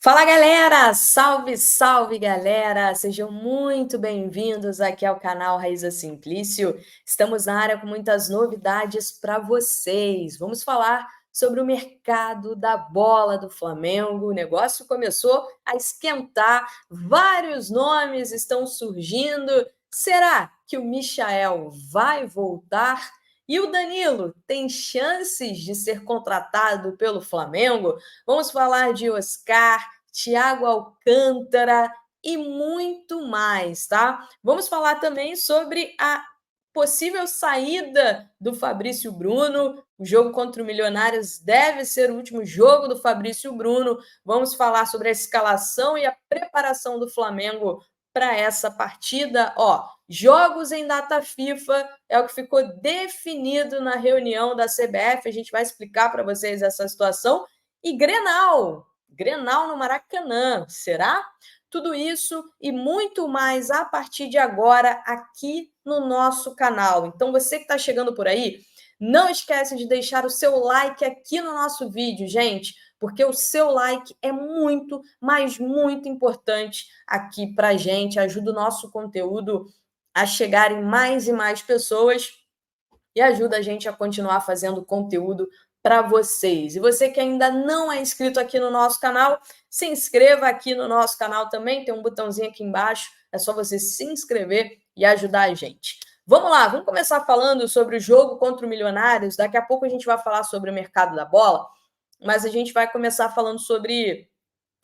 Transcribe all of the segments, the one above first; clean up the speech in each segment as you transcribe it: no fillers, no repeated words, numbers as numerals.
Fala galera! Salve, salve galera! Sejam muito bem-vindos aqui ao canal Raíza Simplício. Estamos na área com muitas novidades para vocês. Vamos falar sobre o mercado da bola do Flamengo. O negócio começou a esquentar, vários nomes estão surgindo. Será que o Michael vai voltar? E o Danilo tem chances de ser contratado pelo Flamengo? Vamos falar de Oscar, Thiago Alcântara e muito mais, tá? Vamos falar também sobre a possível saída do Fabrício Bruno. O jogo contra o Milionários deve ser o último jogo do Fabrício Bruno. Vamos falar sobre a escalação e a preparação do Flamengo para essa partida. Jogos em data FIFA é o que ficou definido na reunião da CBF. A gente vai explicar para vocês essa situação. E Grenal no Maracanã, será? Tudo isso e muito mais a partir de agora aqui no nosso canal. Então você que está chegando por aí, não esquece de deixar o seu like aqui no nosso vídeo, gente, porque o seu like é muito, mas muito importante aqui para a gente, ajuda o nosso conteúdo a chegar em mais e mais pessoas e ajuda a gente a continuar fazendo conteúdo para vocês. E você que ainda não é inscrito aqui no nosso canal, se inscreva aqui no nosso canal também, tem um botãozinho aqui embaixo, é só você se inscrever e ajudar a gente. Vamos lá, vamos começar falando sobre o jogo contra o Milionários. Daqui a pouco a gente vai falar sobre o mercado da bola, mas a gente vai começar falando sobre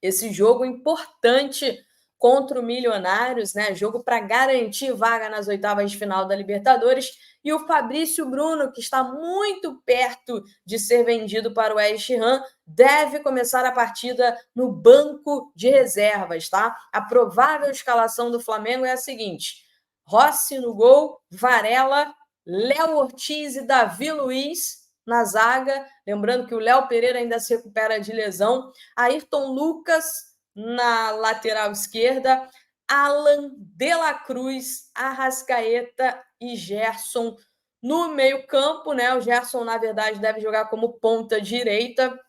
esse jogo importante contra o Milionários, né? Jogo para garantir vaga nas oitavas de final da Libertadores. E o Fabrício Bruno, que está muito perto de ser vendido para o West Ham, deve começar a partida no banco de reservas, tá? A provável escalação do Flamengo é a seguinte: Rossi no gol, Varela, Léo Ortiz e Davi Luiz na zaga. Lembrando que o Léo Pereira ainda se recupera de lesão. Ayrton Lucas na lateral esquerda, Alan De La Cruz, Arrascaeta e Gerson no meio-campo, né? O Gerson, na verdade, deve jogar como ponta direita.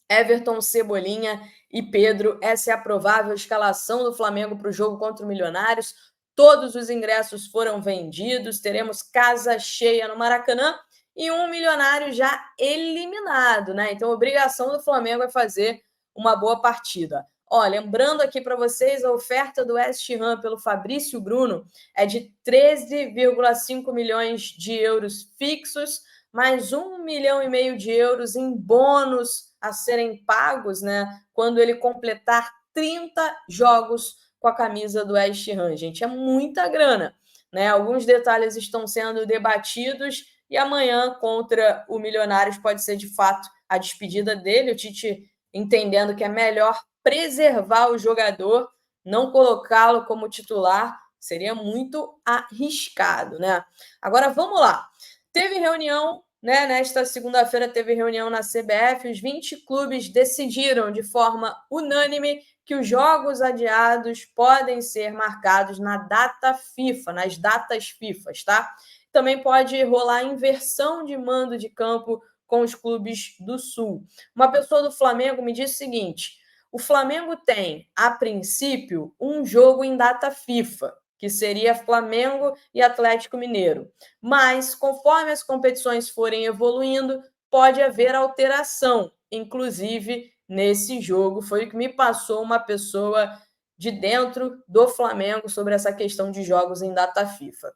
Everton, Cebolinha e Pedro. Essa é a provável escalação do Flamengo para o jogo contra o Milionários. Todos os ingressos foram vendidos, teremos casa cheia no Maracanã e um milionário já eliminado, né? Então, a obrigação do Flamengo é fazer uma boa partida. Lembrando aqui para vocês, a oferta do West Ham pelo Fabrício Bruno é de 13,5 milhões de euros fixos, mais 1,5 milhão de euros em bônus a serem pagos, né, quando ele completar 30 jogos com a camisa do West Ham. Gente, é muita grana, né? Alguns detalhes estão sendo debatidos e amanhã contra o Milionários pode ser de fato a despedida dele. O Tite entendendo que é melhor preservar o jogador, não colocá-lo como titular, seria muito arriscado, né? Agora vamos lá. Teve reunião, né? Nesta segunda-feira teve reunião na CBF. Os 20 clubes decidiram de forma unânime que os jogos adiados podem ser marcados na data FIFA, nas datas FIFA, tá? Também pode rolar inversão de mando de campo com os clubes do Sul. Uma pessoa do Flamengo me disse o seguinte: o Flamengo tem, a princípio, um jogo em data FIFA, que seria Flamengo e Atlético Mineiro. Mas, conforme as competições forem evoluindo, pode haver alteração, inclusive nesse jogo. Foi o que me passou uma pessoa de dentro do Flamengo sobre essa questão de jogos em data FIFA.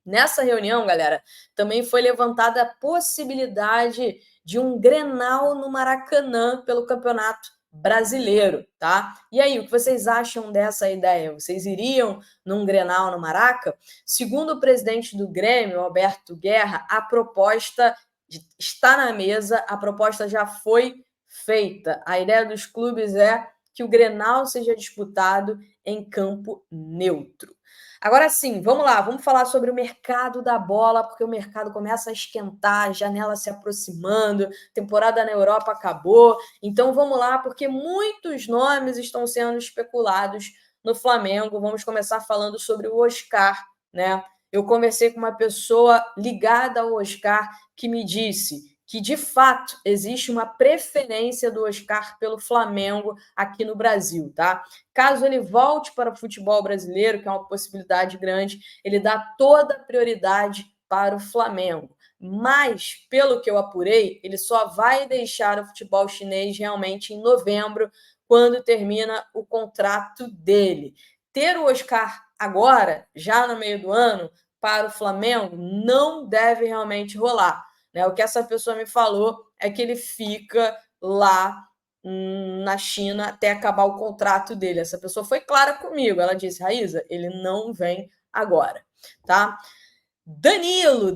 Nessa reunião, galera, também foi levantada a possibilidade de um Grenal no Maracanã pelo Campeonato Brasileiro, tá? E aí, o que vocês acham dessa ideia? Vocês iriam num Grenal no Maraca? Segundo o presidente do Grêmio, Alberto Guerra, a proposta está na mesa, a proposta já foi feita. A ideia dos clubes é que o Grenal seja disputado em campo neutro. Agora sim, vamos lá, vamos falar sobre o mercado da bola, porque o mercado começa a esquentar, janela se aproximando, temporada na Europa acabou. Então vamos lá, porque muitos nomes estão sendo especulados no Flamengo. Vamos começar falando sobre o Oscar, né? Eu conversei com uma pessoa ligada ao Oscar que me disse que, de fato, existe uma preferência do Oscar pelo Flamengo aqui no Brasil, tá? Caso ele volte para o futebol brasileiro, que é uma possibilidade grande, ele dá toda a prioridade para o Flamengo. Mas, pelo que eu apurei, ele só vai deixar o futebol chinês realmente em novembro, quando termina o contrato dele. Ter o Oscar agora, já no meio do ano, para o Flamengo, não deve realmente rolar. Né? O que essa pessoa me falou é que ele fica lá na China até acabar o contrato dele. Essa pessoa foi clara comigo. Ela disse, Raíza, ele não vem agora, tá? Danilo,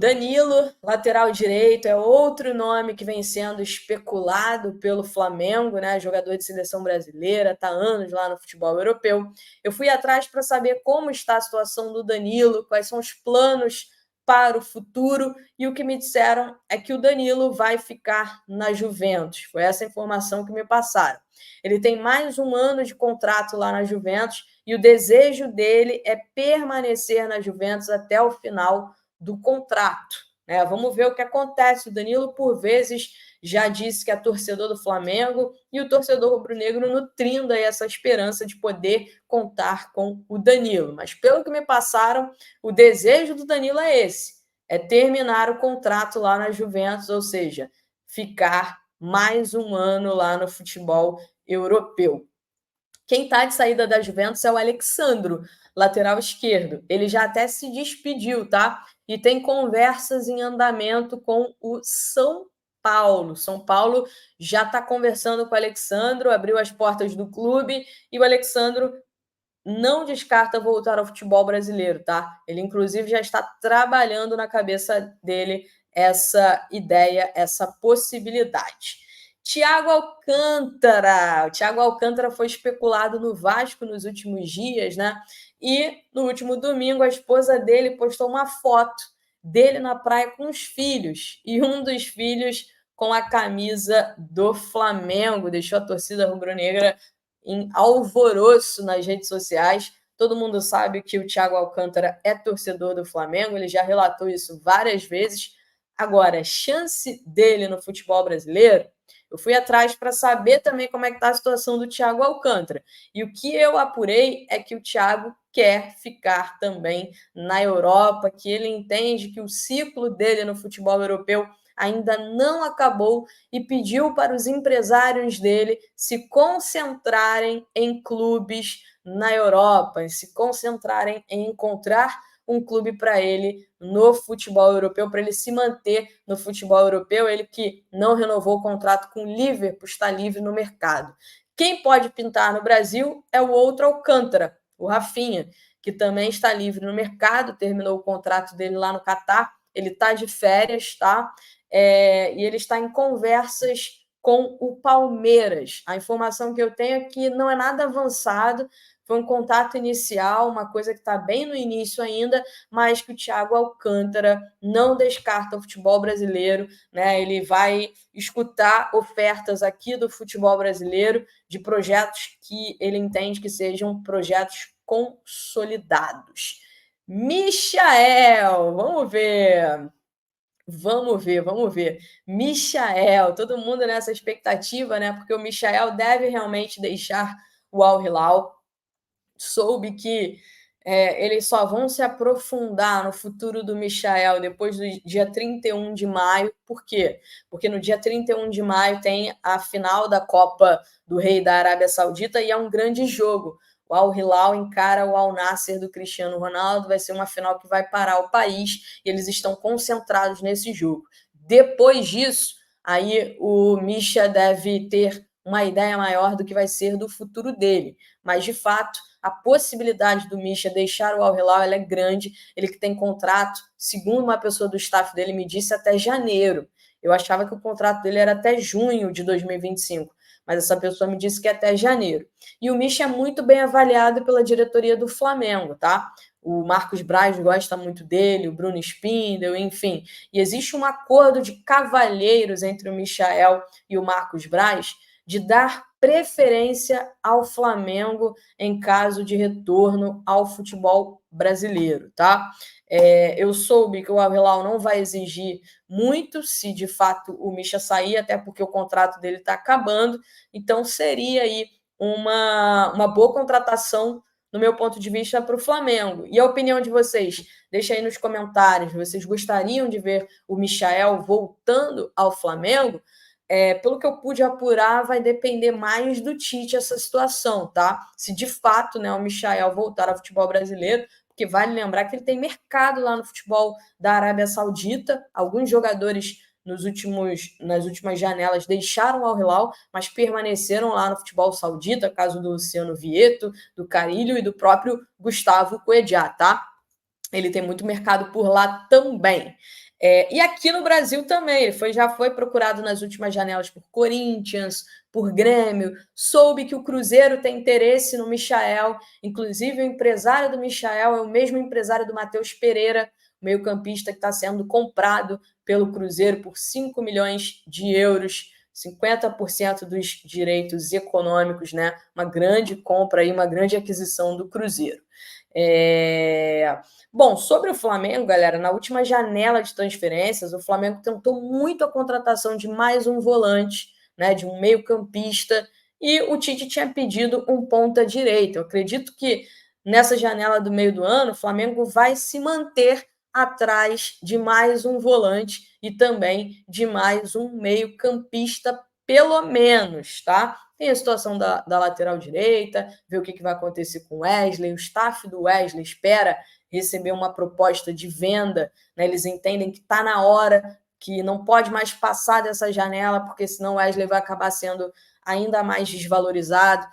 lateral direito, é outro nome que vem sendo especulado pelo Flamengo, né? Jogador de seleção brasileira, está há anos lá no futebol europeu. Eu fui atrás para saber como está a situação do Danilo, quais são os planos para o futuro, e o que me disseram é que o Danilo vai ficar na Juventus. Foi essa informação que me passaram. Ele tem mais um ano de contrato lá na Juventus e o desejo dele é permanecer na Juventus até o final do contrato. Né? Vamos ver o que acontece. O Danilo, por vezes, já disse que é torcedor do Flamengo e o torcedor rubro-negro nutrindo aí essa esperança de poder contar com o Danilo. Mas, pelo que me passaram, o desejo do Danilo é esse, é terminar o contrato lá na Juventus, ou seja, ficar mais um ano lá no futebol europeu. Quem está de saída da Juventus é o Alexandro, lateral esquerdo. Ele já até se despediu, tá? E tem conversas em andamento com o São Paulo. São Paulo já está conversando com o Alexandro, abriu as portas do clube e o Alexandro não descarta voltar ao futebol brasileiro, tá? Ele, inclusive, já está trabalhando na cabeça dele essa ideia, essa possibilidade. Thiago Alcântara. O Thiago Alcântara foi especulado no Vasco nos últimos dias, né? E no último domingo, a esposa dele postou uma foto dele na praia com os filhos. E um dos filhos com a camisa do Flamengo. Deixou a torcida rubro-negra em alvoroço nas redes sociais. Todo mundo sabe que o Thiago Alcântara é torcedor do Flamengo, ele já relatou isso várias vezes. Agora, chance dele no futebol brasileiro, eu fui atrás para saber também como é que está a situação do Thiago Alcântara. E o que eu apurei é que o Thiago quer ficar também na Europa, que ele entende que o ciclo dele no futebol europeu ainda não acabou e pediu para os empresários dele se concentrarem em clubes na Europa, se concentrarem em encontrar um clube para ele no futebol europeu, para ele se manter no futebol europeu, ele que não renovou o contrato com o Liverpool, está livre no mercado. Quem pode pintar no Brasil é o outro Alcântara, o Rafinha, que também está livre no mercado, terminou o contrato dele lá no Catar, ele está de férias, tá? E ele está em conversas com o Palmeiras. A informação que eu tenho é que não é nada avançado, foi um contato inicial, uma coisa que está bem no início ainda, mas que o Thiago Alcântara não descarta o futebol brasileiro, né? Ele vai escutar ofertas aqui do futebol brasileiro de projetos que ele entende que sejam projetos consolidados. Michael, vamos ver. Vamos ver. Michael, todo mundo nessa expectativa, né? Porque o Michael deve realmente deixar o Al Hilal. Soube que eles só vão se aprofundar no futuro do Michael depois do dia 31 de maio. Por quê? Porque no dia 31 de maio tem a final da Copa do Rei da Arábia Saudita e é um grande jogo. O Al Hilal encara o Al Nassr do Cristiano Ronaldo, vai ser uma final que vai parar o país e eles estão concentrados nesse jogo. Depois disso, aí o Misha deve ter uma ideia maior do que vai ser do futuro dele. Mas, de fato, a possibilidade do Misha deixar o Al Hilal é grande. Ele que tem contrato, segundo uma pessoa do staff dele me disse, até janeiro. Eu achava que o contrato dele era até junho de 2025, mas essa pessoa me disse que é até janeiro. E o Misha é muito bem avaliado pela diretoria do Flamengo, tá? O Marcos Braz gosta muito dele, o Bruno Spindel, enfim. E existe um acordo de cavalheiros entre o Michael e o Marcos Braz de dar preferência ao Flamengo em caso de retorno ao futebol brasileiro, tá? Eu soube que o Al Hilal não vai exigir muito se de fato o Misha sair, até porque o contrato dele está acabando, então seria aí uma boa contratação, no meu ponto de vista, para o Flamengo. E a opinião de vocês? Deixa aí nos comentários. Vocês gostariam de ver o Michael voltando ao Flamengo? Pelo que eu pude apurar, vai depender mais do Tite essa situação, tá? Se de fato, né, o Michael voltar ao futebol brasileiro, porque vale lembrar que ele tem mercado lá no futebol da Arábia Saudita. Alguns jogadores nas últimas janelas deixaram o Al Hilal, mas permaneceram lá no futebol saudita, caso do Luciano Vieto, do Carilho e do próprio Gustavo Coedjá, tá? Ele tem muito mercado por lá também. E aqui no Brasil também, ele já foi procurado nas últimas janelas por Corinthians, por Grêmio. Soube que o Cruzeiro tem interesse no Michael, inclusive o empresário do Michael é o mesmo empresário do Matheus Pereira, meio-campista que está sendo comprado pelo Cruzeiro por 5 milhões de euros, 50% dos direitos econômicos, né? Uma grande compra e uma grande aquisição do Cruzeiro. Bom, sobre o Flamengo, galera, na última janela de transferências, o Flamengo tentou muito a contratação de mais um volante, né, de um meio-campista, e o Tite tinha pedido um ponta-direita. Eu acredito que nessa janela do meio do ano, o Flamengo vai se manter atrás de mais um volante e também de mais um meio-campista, pelo menos, tá? Tem a situação da lateral direita, ver o que vai acontecer com o Wesley. O staff do Wesley espera receber uma proposta de venda, né? Eles entendem que está na hora, que não pode mais passar dessa janela, porque senão o Wesley vai acabar sendo ainda mais desvalorizado,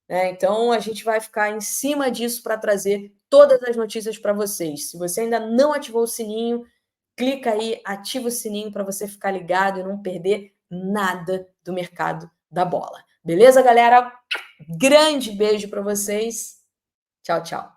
né? Então a gente vai ficar em cima disso para trazer todas as notícias para vocês. Se você ainda não ativou o sininho, clica aí, ativa o sininho para você ficar ligado e não perder nada do mercado da bola. Beleza, galera? Grande beijo para vocês. Tchau, tchau.